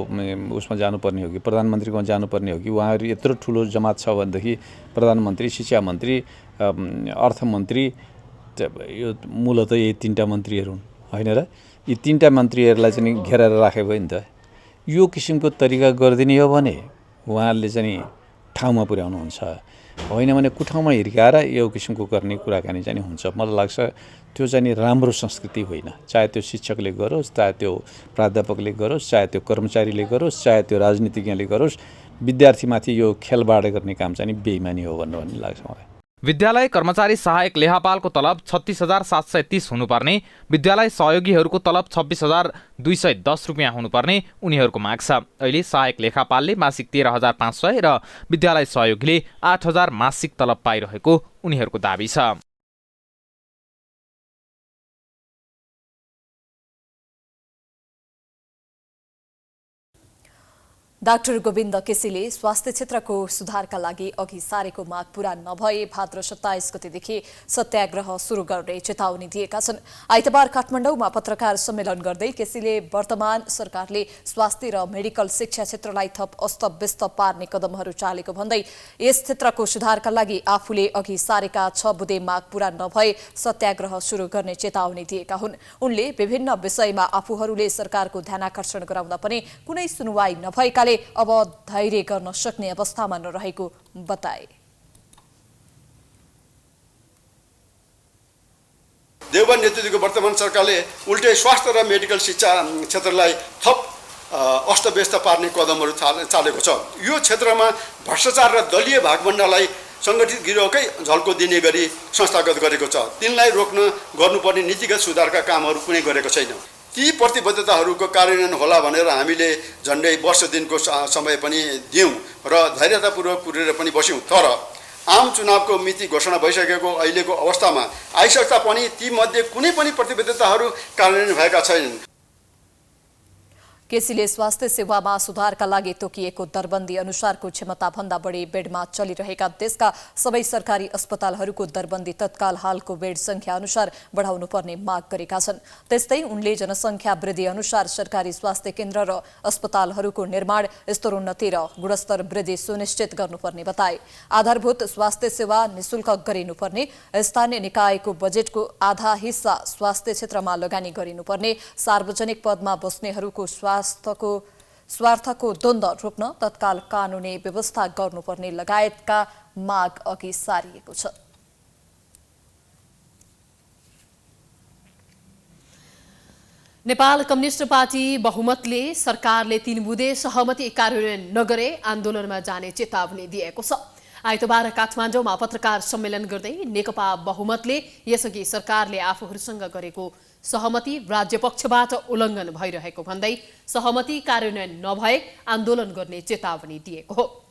[SPEAKER 20] उसमा जानुपर्ने हो कि प्रधानमन्त्रीकोमा जानुपर्ने हो कि उहाँहरू यत्रो ठुलो जमात छ भनेदेखि प्रधानमन्त्री, शिक्षा मन्त्री, अर्थमन्त्री, यो मूलत यही तीनटा मन्त्रीहरू हुन् होइन र? यी तीनटा मन्त्रीहरूलाई चाहिँ घेरेर राखे भयो नि त। यो किसिमको तरिका गरिदिने हो भने उहाँहरूले चाहिँ ठाउँमा पुर्याउनुहुन्छ, होइन भने कुठाउँमा हिर्काएर यो किसिमको गर्ने कुराकानी चाहिँ हुन्छ। मलाई लाग्छ त्यो चाहिँ राम्रो संस्कृति होइन। चाहे त्यो शिक्षकले गरोस्, चाहे त्यो प्राध्यापकले गरोस्, चाहे त्यो कर्मचारीले गरोस्, चाहे त्यो राजनीतिज्ञले गरोस्, विद्यार्थीमाथि यो खेलबाड गर्ने काम चाहिँ बेइमानी हो भन्ने लाग्छ मलाई।
[SPEAKER 18] विद्यालय कर्मचारी सहायक लेखापालको तलब 36,730 हुनुपर्ने, विद्यालय सहयोगीहरूको तलब 26,210 रुपियाँ हुनुपर्ने उनीहरूको माग छ। अहिले सहायक लेखापालले मासिक 13,500 र विद्यालय सहयोगीले 8,000 मासिक तलब पाइरहेको उनीहरूको दाबी छ।
[SPEAKER 2] डाक्टर गोविन्द केसीले स्वास्थ्य क्षेत्रको सुधारका लागि अघि सारेको माग पूरा नभए भाद्र 27 गतेदेखि सत्याग्रह सुरु गर्ने चेतावनी दिएका छन्। आइतबार काठमाडौँमा पत्रकार सम्मेलन गर्दै केसीले वर्तमान सरकारले स्वास्थ्य र मेडिकल शिक्षा क्षेत्रलाई थप अस्तव्यस्त पार्ने कदमहरू चालेको भन्दै यस क्षेत्रको सुधारका लागि आफूले अघि सारेका 6 बुँदे माग पूरा नभए सत्याग्रह सुरु गर्ने चेतावनी दिएका हुन्। उनले विभिन्न विषयमा आफूहरूले सरकारको ध्यानाकर्षण गराउँदा पनि कुनै सुनवाई नभएकाले अब धैर्य गर्न सक्ने अवस्थामा नरहेको बताए।
[SPEAKER 21] देउबा नेतृत्वको वर्तमान सरकारले उल्टै स्वास्थ्य र मेडिकल शिक्षा क्षेत्रलाई थप अस्तव्यस्त पार्ने कदमहरू चालेको छ। यो क्षेत्रमा भ्रष्टाचार र दलीय भागभण्डालाई सङ्गठित गिरोहकै झल्को दिने गरी संस्थागत गरेको छ। तिनलाई रोक्न गर्नुपर्ने नीतिगत सुधारका कामहरू कुनै गरेको छैन। ती प्रतिबद्धताहरूको कार्यान्वयन होला भनेर हामीले झन्डै वर्ष दिनको समय पनि दियौँ र धैर्यतापूर्वक कुरेर पनि बस्यौँ। तर आम चुनावको मिति घोषणा भइसकेको अहिलेको अवस्थामा आइसक्दा पनि तीमध्ये कुनै पनि प्रतिबद्धताहरू कार्यान्वयन भएका छैनन्।
[SPEAKER 2] केसीले स्वास्थ्य सेवामा सुधारका लागि तोकिएको दरबन्दी अनुसारको क्षमताभन्दा बढी बेडमा चलिरहेका देशका सबै सरकारी अस्पतालहरूको दरबन्दी तत्काल हालको बेड संख्या अनुसार बढाउनु पर्ने माग गरेका छन्। त्यस्तै उनले जनसङ्ख्या वृद्धि अनुसार सरकारी स्वास्थ्य केन्द्र र अस्पतालहरूको निर्माण, स्तरोन्नति र गुणस्तर वृद्धि सुनिश्चित गर्नुपर्ने बताए। आधारभूत स्वास्थ्य सेवा निशुल्क गरिनुपर्ने, स्थानीय निकायको बजेटको आधा हिस्सा स्वास्थ्य क्षेत्रमा लगानी गरिनुपर्ने, सार्वजनिक पदमा बस्नेहरूको स्वार्थको द्वन्द्व रोक्न तत्काल कानुनी व्यवस्था गर्नुपर्ने लगायतका माग अघि सारिएको छ।
[SPEAKER 1] नेपाल कम्युनिस्ट पार्टी बहुमतले सरकारले 3 बुँदे सहमति कार्यान्वयन नगरे आन्दोलनमा जाने चेतावनी दिएको छ। आइतबार काठमाडौँमा पत्रकार सम्मेलन गर्दै नेकपा बहुमतले यसअघि सरकारले आफूहरूसँग गरेको सहमति राज्य पक्षबाट उल्लङ्घन भइरहेको भन्दै सहमति कार्यान्वयन नभए आन्दोलन गर्ने चेतावनी दिएको हो।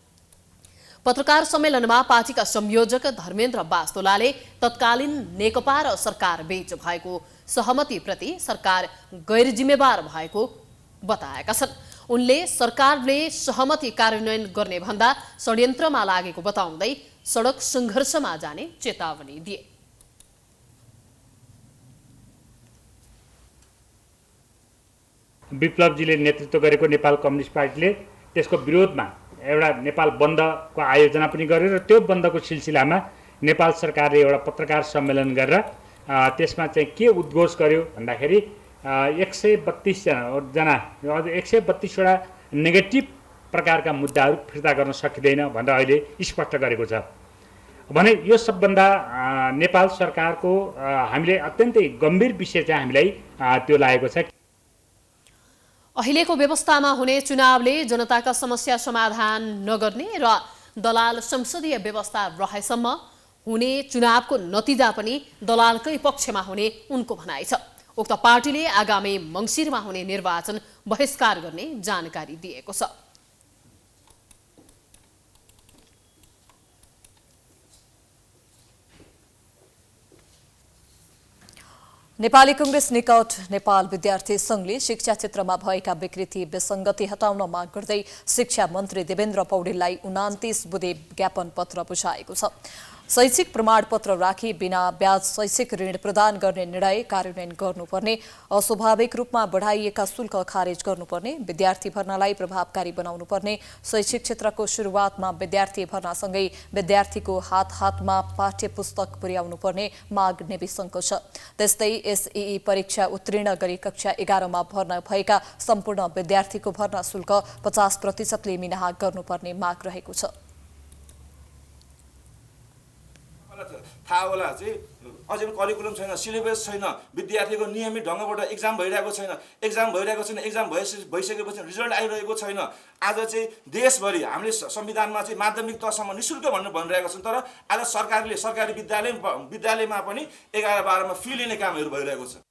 [SPEAKER 1] पत्रकार सम्मेलनमा पार्टीका संयोजक धर्मेन्द्र बास्तोलाले तत्कालीन नेकपा र सरकार बीच भएको सहमतिप्रति सरकार गैर जिम्मेवार भएको बताएका छन्। उनले सरकारले सहमति कार्यान्वयन गर्ने भन्दा षड्यन्त्रमा लागेको बताउँदै सडक सङ्घर्षमा जाने चेतावनी दिए।
[SPEAKER 22] विप्लवजीले नेतृत्व गरेको नेपाल कम्युनिस्ट पार्टीले त्यसको विरोधमा एउटा नेपाल बन्दको आयोजना पनि गर्यो र त्यो बन्दको सिलसिलामा नेपाल सरकारले एउटा पत्रकार सम्मेलन गरेर त्यसमा चाहिँ के उद्घोष गर्यो भन्दाखेरि 132वटा नेगेटिभ प्रकारका मुद्दाहरू फिर्ता गर्न सकिँदैन भनेर अहिले स्पष्ट गरेको छ भने यो सबभन्दा नेपाल सरकारको हामीले अत्यन्तै गम्भीर विषय चाहिँ हामीलाई त्यो लागेको छ।
[SPEAKER 1] अहिलेको व्यवस्थामा हुने चुनावले जनताका समस्या समाधान नगर्ने र दलाल संसदीय व्यवस्था रहेसम्म हुने चुनावको नतिजा पनि दलालकै पक्षमा हुने उनको भनाइ छ। उक्त पार्टीले आगामी मङ्सिरमा हुने निर्वाचन बहिष्कार गर्ने जानकारी दिएको छ।
[SPEAKER 2] नेपाली कांग्रेस निकट नेपाल विद्यार्थी संघले शिक्षा क्षेत्रमा भएका विकृति विसङ्गति हटाउन माग गर्दै शिक्षा मन्त्री देवेन्द्र पौडेललाई 29 बुँदे ज्ञापन पत्र बुझाएको छ। शैक्षिक प्रमाणपत्र राखी बिना ब्याज शैक्षिक ऋण प्रदान गर्ने निर्णय कार्यान्वयन गर्नुपर्ने, अस्वाभाविक रूपमा बढाइएका शुल्क खारेज गर्नुपर्ने, विद्यार्थी भर्नालाई प्रभावकारी बनाउनुपर्ने, शैक्षिक क्षेत्रको सुरुवातमा विद्यार्थी भर्नासँगै विद्यार्थीको हात-हातमा पाठ्य पुस्तक पुर्याउनुपर्ने माग नेविसङ्घको छ। त्यस्तै एसईई परीक्षा उत्तीर्ण गरी कक्षा 11 मा भर्ना भएका सम्पूर्ण विद्यार्थीको भर्ना शुल्क 50% मिनाहा गर्नुपर्ने माग रहेको छ।
[SPEAKER 4] थाहा होला चाहिँ अझै करिकुलम छैन, सिलेबस छैन, विद्यार्थीको नियमित ढङ्गबाट एक्जाम भइरहेको छैन, एक्जाम भइसकेपछि रिजल्ट आइरहेको छैन। आज चाहिँ देशभरि हामीले संविधानमा चाहिँ माध्यमिक तहसम्म निःशुल्क भनिरहेको छौँ, तर आज सरकारी विद्यालयमा पनि 11-12 मा फी लिने कामहरू भइरहेको छ।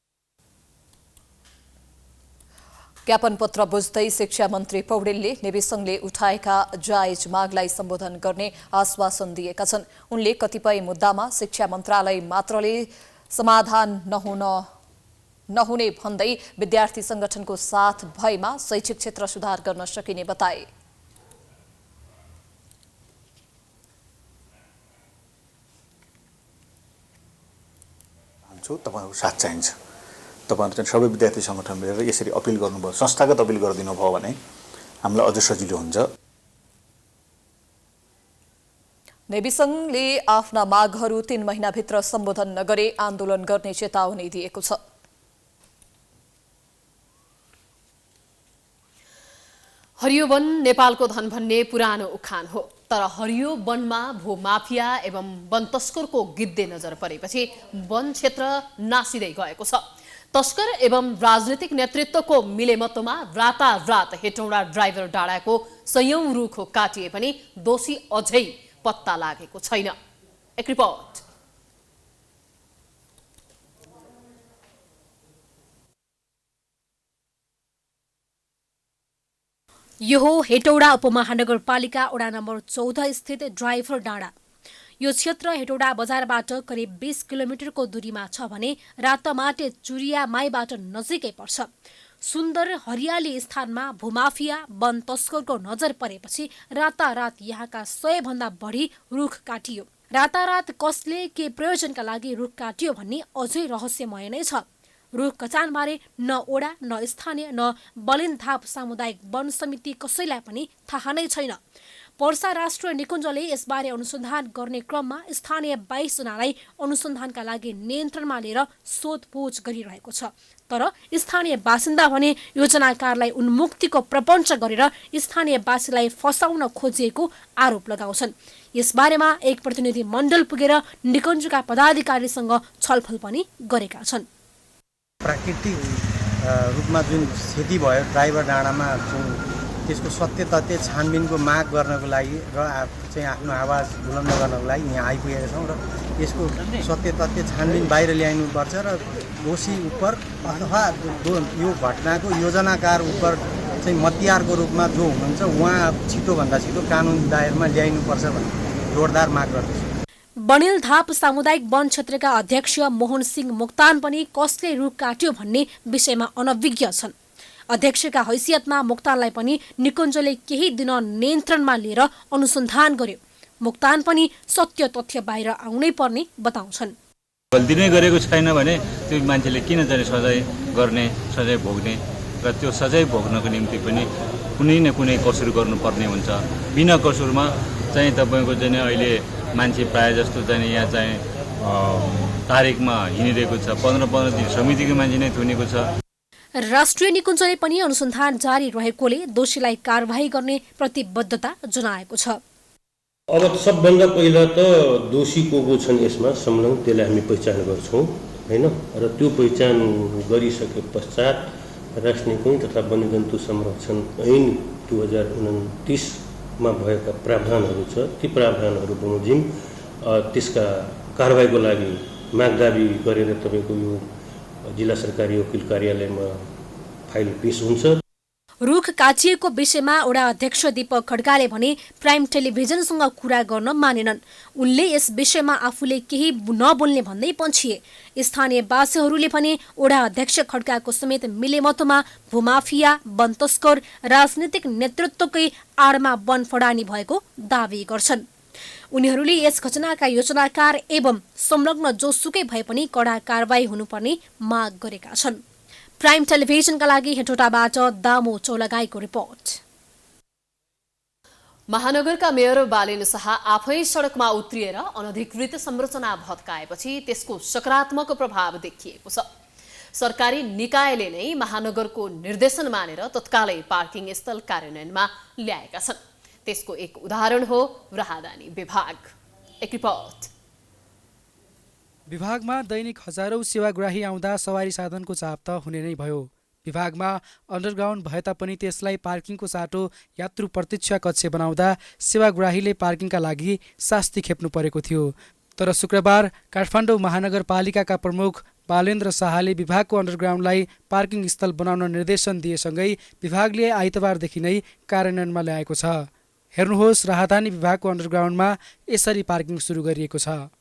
[SPEAKER 2] ज्ञापन पत्र बुझ्दै शिक्षा मन्त्री पौडेलले नेविसङ्घले उठाएका जायज मागलाई सम्बोधन गर्ने आश्वासन दिएका छन्। उनले कतिपय मुद्दामा शिक्षा मन्त्रालय मात्रले समाधान नहुने भन्दै विद्यार्थी संगठनको साथ भएमा शैक्षिक क्षेत्र सुधार गर्न सकिने बताए।
[SPEAKER 5] तपाईहरुको साथ चाहिन्छ। तपाईहरु चाहिँ सबै विद्यार्थी संगठन मिलेर यसरी अपिल गर्नुभयो, संस्थागत अपिल गरिदिनु भयो भने हामीलाई अझ सजिलो हुन्छ।
[SPEAKER 2] नेविसङ्घले आफ्ना मागहरू 3 महिनाभित्र सम्बोधन नगरे आन्दोलन गर्ने चेतावनी दिएको छ।
[SPEAKER 1] हरियो वन नेपालको धन भन्ने पुरानो उखान हो, तर हरियो वनमा भूमाफिया एवं वन तस्करको गिद्धे नजर परेपछि वन क्षेत्र नासिँदै गएको छ। तस्कर एवं राजनीतिक नेतृत्वको मिलेमतोमा रातारात हेटौँडा ड्राइभर डाँडाको 100औं रुख काटिए पनि दोषी अझै पत्ता लागेको छैन। एक रिपोर्ट।
[SPEAKER 23] यो हो हेटौडा उपमहानगरपालिका वडा नम्बर 14 स्थित ड्राइभर डाँडा। यो क्षेत्र हेटौडा बजारबाट करिब 20 किलोमिटरको दूरीमा छ भने रातमाटे चुरिया माईबाट नजिकै पर्छ। सुन्दर हरियाली स्थानमा भूमाफिया वन तस्करको नजर परेपछि रातारात यहाँका 100 भन्दा बढी रुख काटियो। रातारात कसले के प्रयोजनका लागि रुख काटियो भन्ने अझै रहस्यमय नै छ। रुख कचानबारे न ओडा न स्थानीय न बलिनथाप सामुदायिक वन समिति कसैलाई पनि थाहा नै छैन। पर्सा राष्ट्रिय निकुञ्जले यसबारे अनुसन्धान गर्ने क्रममा स्थानीय 22 जनालाई अनुसन्धानका लागि नियन्त्रणमा लिएर सोधपुछ गरिरहेको छ। तर स्थानीय बासिन्दा भने योजनाकारलाई उन्मुक्तिको प्रपञ्च गरेर स्थानीयवासीलाई फसाउन खोजिएको आरोप लगाउँछन्। यसबारेमा एक प्रतिनिधि मण्डल पुगेर निकुञ्जका पदाधिकारीसँग छलफल पनि गरेका छन्।
[SPEAKER 24] प्राकृतिक रूपमा जुन क्षति भयो ड्राइभर डाँडामा जुन त्यसको सत्य तथ्य छानबिनको माग गर्नको लागि र चाहिँ आफ्नो आवाज बुलन्द गर्नको लागि यहाँ आइपुगेका छौँ र यसको सत्य तथ्य छानबिन बाहिर ल्याइनुपर्छ र दोषी उप अथवा यो घटनाको योजनाकार उप चाहिँ मतियारको रूपमा जो हुनुहुन्छ उहाँ छिटोभन्दा छिटो कानुन दायरामा ल्याइनुपर्छ भन्ने जोरदार माग गर्दछु।
[SPEAKER 23] बनिलधाप सामुदायिक वन क्षेत्रका अध्यक्ष मोहन सिंह मुक्तान पनि कसले रुख काट्यो भन्ने विषयमा अनभिज्ञ छन्। अध्यक्षका हैसियतमा मुक्तानलाई पनि निकुञ्जले केही दिन नियन्त्रणमा लिएर अनुसन्धान गर्यो। मुक्तान पनि सत्य तथ्य बाहिर आउनै पर्ने बताउँछन्।
[SPEAKER 25] गल्ती नै गरेको छैन भने त्यो मान्छेले किन चाहिँ सजाय गर्ने, सजाय भोग्ने र त्यो सजाय भोग्नको निम्ति पनि कुनै न कुनै कसुर गर्नुपर्ने हुन्छ। बिना कसुरमा चाहिँ तपाईँको चाहिँ अहिले मान्छे प्रायः जस्तो चाहिँ यहाँ चाहिँ तारिकमा हिँडिरहेको छ। 15-15 दिन समितिको मान्छे नै थुनेको छ।
[SPEAKER 23] राष्ट्रिय निकुञ्जले पनि अनुसन्धान जारी रहेकोले दोषीलाई कारबाही गर्ने प्रतिबद्धता जनाएको छ।
[SPEAKER 26] अब सबभन्दा पहिला त दोषी को छन् यसमा संलग्न त्यसलाई हामी पहिचान गर्छौँ हैन, र त्यो पहिचान गरिसके पश्चात राष्ट्रिय तथा वन्यजन्तु संरक्षण ऐन 2029 मा भएका प्रावधानहरू छ, ती प्रावधानहरू बमोजिम त्यसका कारबाहीको लागि माग दाबी गरेर तपाईँको यो जिल्ला सरकारी वकिल कार्यालयमा फाइल पेश हुन्छ।
[SPEAKER 23] रुख काटिएको विषयमा वडा अध्यक्ष दीपक खड्काले भने प्राइम टेलिभिजनसँग कुरा गर्न मानेनन्। उनले यस विषयमा आफूले केही नबोल्ने भन्दै पन्छिए। स्थानीय वासीहरूले भने वडा अध्यक्ष खड्काको समेत मिलेमतोमा भूमाफिया, वन तस्कर, राजनीतिक नेतृत्वकै आडमा वन फडानी भएको दावी गर्छन्। उनीहरूले यस घटनाका योजनाकार एवं संलग्न जोसुकै भए पनि कडा कारबाही हुनुपर्ने माग गरेका छन्। प्राइम टेलिभिजनका लागि हेटौडाबाट दामो चौलागाईको रिपोर्ट।
[SPEAKER 1] महानगरका मेयर बालेन शाह आफै सडकमा उत्रिएर अनधिकृत संरचना भत्काएपछि त्यसको सकारात्मक प्रभाव देखिएको छ। सरकारी निकायले नै महानगरको निर्देशन मानेर तत्कालै पार्किङ स्थल कार्यान्वयनमा ल्याएका छन्। त्यसको एक उदाहरण हो राहदानी विभाग। एक रिपोर्ट।
[SPEAKER 3] विभागमा दैनिक हजारौं सेवाग्राही आउँदा सवारी साधनको चाप त हुने नै भयो। विभागमा अन्डरग्राउन्ड भए तापनि त्यसलाई पार्किङको साटो यात्रु प्रतीक्षा कक्ष बनाउँदा सेवाग्राहीले पार्किङका लागि शास्ति खेप्नु परेको थियो। तर शुक्रबार काठमाडौँ महानगरपालिकाका प्रमुख बालेन्द्र शाहले विभागको अन्डरग्राउन्डलाई पार्किङ स्थल बनाउन निर्देशन दिएसँगै विभागले आइतबारदेखि नै कार्यान्वयनमा ल्याएको छ। हेर्नुहोस्, राहदानी विभागको अन्डरग्राउन्डमा यसरी पार्किङ सुरु गरिएको छ।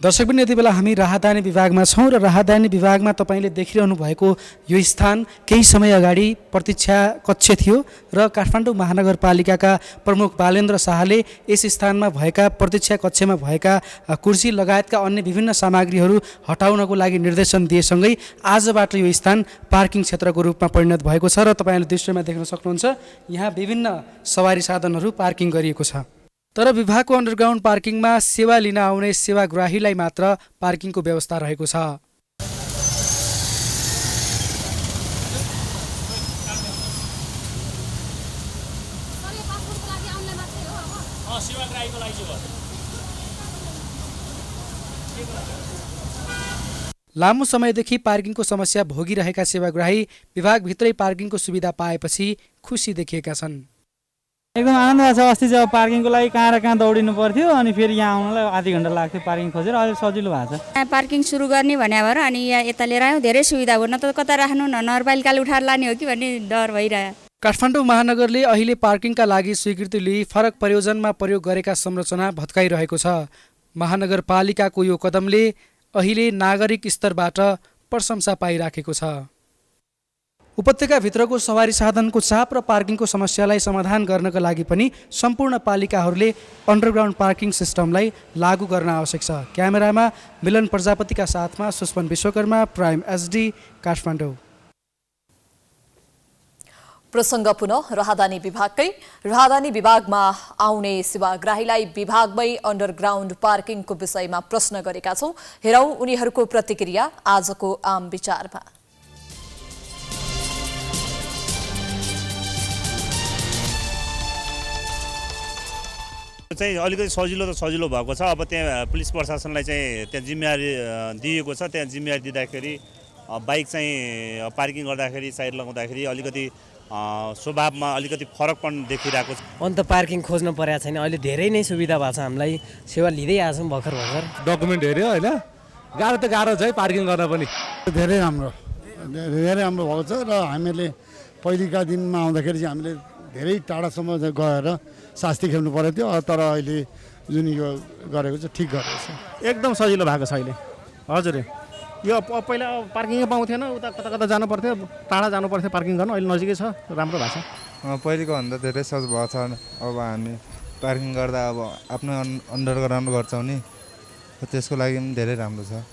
[SPEAKER 3] दर्शकबिन, यति बेला हामी राहदानी विभागमा छौँ र राहदानी विभागमा तपाईँले देखिरहनु भएको यो स्थान केही समय अगाडि प्रतीक्षा कक्ष थियो र काठमाडौँ महानगरपालिकाका प्रमुख बालेन्द्र शाहले यस स्थानमा भएका प्रतीक्षा कक्षमा भएका कुर्सी लगायतका अन्य विभिन्न सामग्रीहरू हटाउनको लागि निर्देशन दिएसँगै आजबाट यो स्थान पार्किङ क्षेत्रको रूपमा परिणत भएको छ र तपाईँले दृश्यमा देख्न सक्नुहुन्छ यहाँ विभिन्न सवारी साधनहरू पार्किङ गरिएको छ। तर विभागको अन्डरग्राउन्ड पार्किङमा सेवा लिन आउने सेवाग्राहीलाई मात्र पार्किङको व्यवस्था रहेको छ। लामो समयदेखि पार्किङको समस्या भोगिरहेका सेवाग्राही विभागभित्रै पार्किङको सुविधा पाएपछि खुसी देखिएका छन्।
[SPEAKER 7] एकदम आनन्द छ। अस्ति चाहिँ पार्किङको लागि कहाँ र कहाँ दौडिनु पर्थ्यो अनि फेरि यहाँ आउनलाई आधी घन्टा लाग्थ्यो पार्किङ खोजेर। अहिले सजिलो भएको छ।
[SPEAKER 8] पार्किङ सुरु गर्ने भने भएर अनि यहाँ यता लिएर आयौँ, धेरै सुविधा भयो। न त कता राख्नु, न नगरपालिकाले उठाएर लाने हो कि भन्ने डर भइरह्यो।
[SPEAKER 3] काठमाडौँ महानगरले अहिले पार्किङका लागि स्वीकृति लिई फरक प्रयोजनमा प्रयोग गरेका संरचना भत्काइरहेको छ। महानगरपालिकाको यो कदमले अहिले नागरिक स्तरबाट प्रशंसा पाइराखेको छ। उपत्यकाभित्रको सवारी साधनको चाप र पार्किङको समस्यालाई समाधान गर्नका लागि पनि सम्पूर्ण पालिकाहरूले अन्डरग्राउन्ड पार्किङ सिस्टमलाई लागू गर्न आवश्यक छ। क्यामेरामा मिलन प्रजापतिका साथमा सुष्मन विश्वकर्मा, प्राइम एचडी, काठमाडौँ।
[SPEAKER 2] प्रसङ्ग पुनः राहदानी विभागकै। राहदानी विभागमा आउने सेवाग्राहीलाई विभागमै अन्डरग्राउन्ड पार्किङको विषयमा प्रश्न गरेका छौँ। हेरौँ उनीहरूको प्रतिक्रिया आजको आम विचारमा।
[SPEAKER 9] चाहिँ अलिकति सजिलो त सजिलो भएको छ। अब त्यहाँ पुलिस प्रशासनलाई चाहिँ त्यहाँ जिम्मेवारी दिएको छ। त्यहाँ जिम्मेवारी दिँदाखेरि बाइक चाहिँ पार्किङ गर्दाखेरि साइड लगाउँदाखेरि अलिकति स्वभावमा अलिकति फरक पनि देखिरहेको छ।
[SPEAKER 10] अन्त पार्किङ खोज्न परेको छैन। अहिले धेरै नै सुविधा भएको छ। हामीलाई सेवा लिँदै आएको छौँ भर्खर भर्खर।
[SPEAKER 11] डकुमेन्ट हेऱ्यो होइन, गाह्रो त गाह्रो छ है पार्किङ गर्न पनि।
[SPEAKER 27] धेरै राम्रो भएको छ र हामीले पहिलेका दिनमा आउँदाखेरि चाहिँ हामीले धेरै टाढासम्म गएर शास्ति खेल्नु परेको थियो। तर अहिले जुन यो गरेको छ ठिक गरेको छ।
[SPEAKER 11] एकदम सजिलो भएको छ अहिले। हजुर, यो पहिला पार्किङै पाउँथेन, उता कता कता जानु पर्थ्यो, टाढा जानु पर्थ्यो पार्किङ गर्न। अहिले नजिकै छ, राम्रो भएको छ।
[SPEAKER 28] पहिलेको भन्दा धेरै सहज भएको छ। अब हामी पार्किङ गर्दा अब आफ्नो अन्डरग्राउन्ड गर्छौँ नि, त्यसको लागि पनि धेरै राम्रो छ।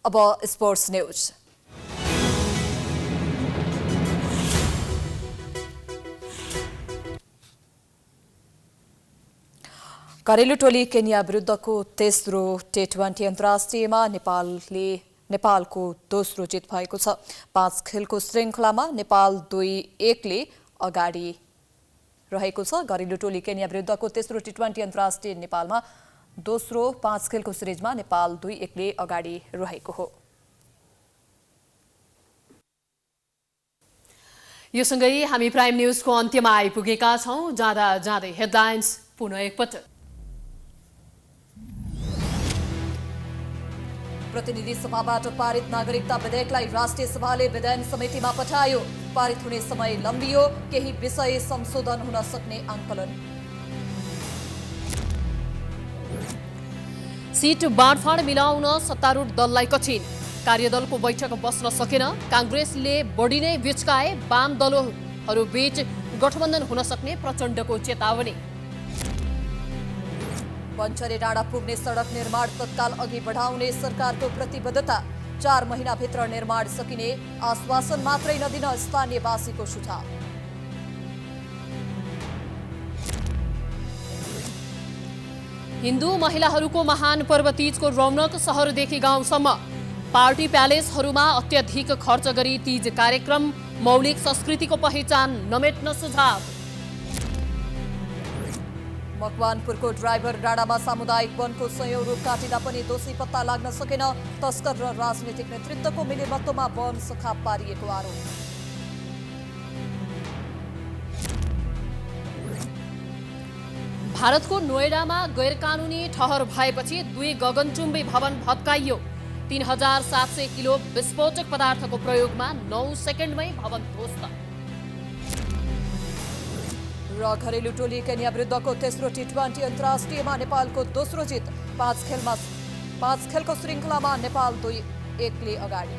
[SPEAKER 2] अब स्पोर्ट्स न्यूज। घरेलु टोली केन्या विरुद्धको तेस्रो T20 अन्तर्राष्ट्रियमा नेपालको दोस्रो जित भएको छ। 5 खेलको श्रृङ्खलामा नेपाल 2-1 ले अगाडि रहेको छ। घरेलु टोली केन्या विरुद्धको तेस्रो T20 अन्तर्राष्ट्रिय नेपालमा दोस्रो 5 खेलको सिरिजमा नेपाल 2-1ले अगाडि रहेको हो।
[SPEAKER 1] यो सँगै हामी प्राइम न्यूजको अन्त्यमा आइपुगेका छौं। जाँदा जाँदै हेडलाइन्स पुनः एकपटक।
[SPEAKER 2] प्रतिनिधि सभाबाट पारित नागरिकता विधेयकलाई राष्ट्रिय सभाले विधान समितिमा पठायो। पारित हुने समय लम्बियो, केही विषय संशोधन हुन सक्ने आंकलन।
[SPEAKER 1] सीट बाँडफाँड मिलाउन सत्तारूढ दललाई कठिन, कार्यदलको बैठक बस्न सकेन। कांग्रेसले बढी नै बिचकाए, वाम दलहरू बीच गठबन्धन हुन सक्ने प्रचण्डको चेतावनी।
[SPEAKER 2] पञ्चरे डाँडा पुग्ने सडक निर्माण तत्काल अघि बढाउने सरकारको प्रतिबद्धता। 4 महिनाभित्र निर्माण सकिने आश्वासन मात्रै नदिन स्थानीयवासीको सुझाव।
[SPEAKER 1] हिन्दू महिलाहरूको महान पर्व तीजको रौनक शहरदेखि गाउँसम्म। पार्टी प्यालेसहरूमा अत्यधिक खर्च गरी तीज कार्यक्रम, मौलिक संस्कृतिको पहिचान नमेट्न सुझाव।
[SPEAKER 2] मकवानपुरको ड्राइभर डाँडामा सामुदायिक वनको 100औं रुख काटिँदा पनि दोषी पत्ता लाग्न सकेन। तस्कर र राजनीतिक नेतृत्वको मिलेमत्तोमा वन सखाप पारिएको आरोप।
[SPEAKER 1] भारतको नोएडामा गैरकानूनी ठहर भएपछि 2 गगनचुम्बी भवन भत्काइयो। 3700 किलो विस्फोटक पदार्थको प्रयोगमा 9 सेकेन्डमै भवन ध्वस्त।
[SPEAKER 2] र घरेलु टोली केन्या विरुद्धको तेस्रो T20 अन्तर्राष्ट्रियमा नेपालको दोस्रो जित। 5 खेलको श्रृङ्खलामा नेपाल 2-1ले अगाडि।